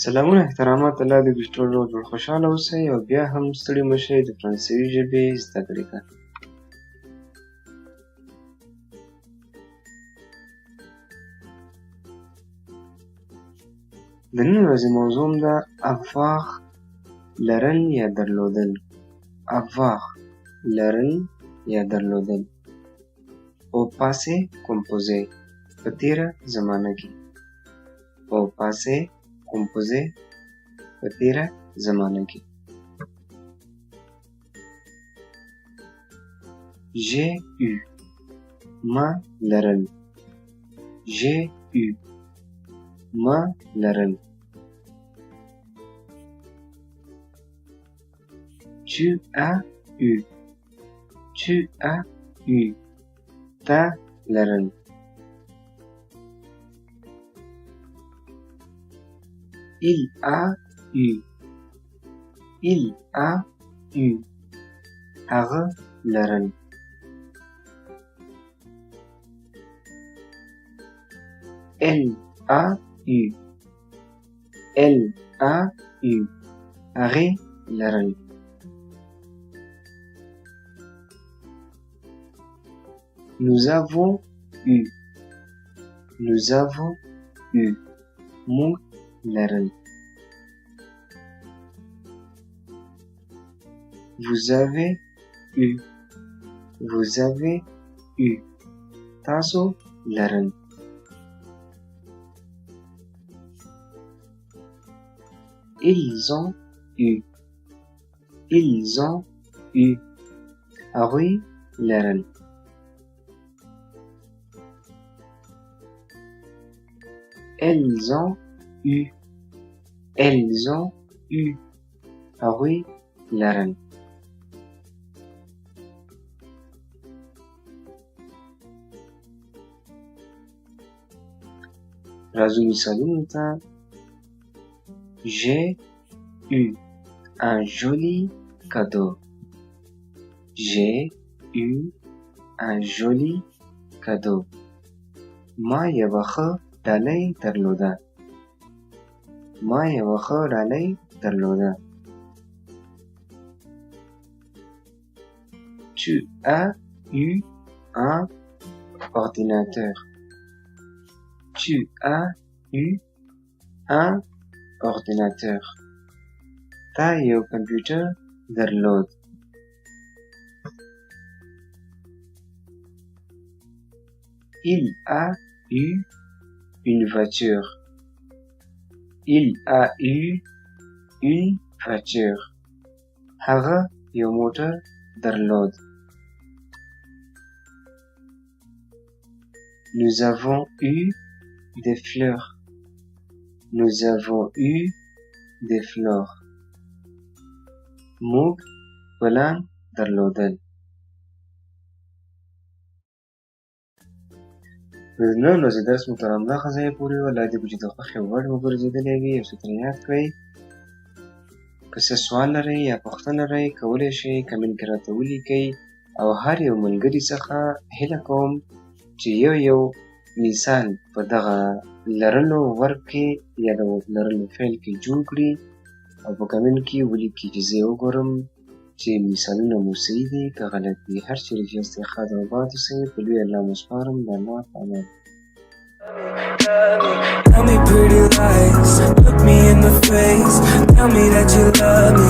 سلامونه احترامات الله دې په ټول ډول خوشاله اوسئ او بیا هم ستړي مه شئ د فرانسوي ژبې زده کړې ته. د نن ورځې موضوع م ده avoir لرل یا درلودل. avoir لرل یا درلودل. او passe composser په تیره زمانه کې. او passe composser په تیره زمانه کې. j'ai eu ما لرل. j'ai eu ما لرل. tu as eu tu as eu تا لرل. il a eu il a eu هغه لرل. elle a eu elle a eu هغې لرل. nous avons eu موږ لرل. vous avez eu تاسو لرل. ils ont eu هغوی لرل. elles ont eu هغوی لرل. راځو مثالونو ته. j'ai eu un joli cadeau. j'ai eu un joli cadeau. ما یوه ښه ډالۍ درلوده. ما یوه ښه ډالۍ درلوده. tu as eu un ordinateur. tu as eu un ordinateur. تا یو کمپیوټر درلود. il a eu une voiture. il a eu une voiture. هغه یو موټر درلود. nous avons eu des fleurs. nous avons eu des fleurs. موږ ګلان درلودل. نن ورځې درس مو تر همدغه ځایه پورې و. الله دې وکړي د خوښې وړ وګرځېدلی وي. یو څه ترې یاد کړئ. که څه سوال لرئ یا پوښتنه لرئ کولی شئ کمنټ کې راته ولیکئ. او هر یو ملګري څخه هیله کوم چې یو مثال په دغه لرلو ورب کې یا د لرلو فعل کې جوړ کړي او په کمنټ کې ولیکي چې زه یې وګورم چې مثالونه مو صحیح دي که غلط دي. هر چیرې چې یاستئ ښاد او آباد اوسئ. په لوی الله مو سپارم. د الله په امان. Tell me pretty lies, look me in the face, tell me that you love me.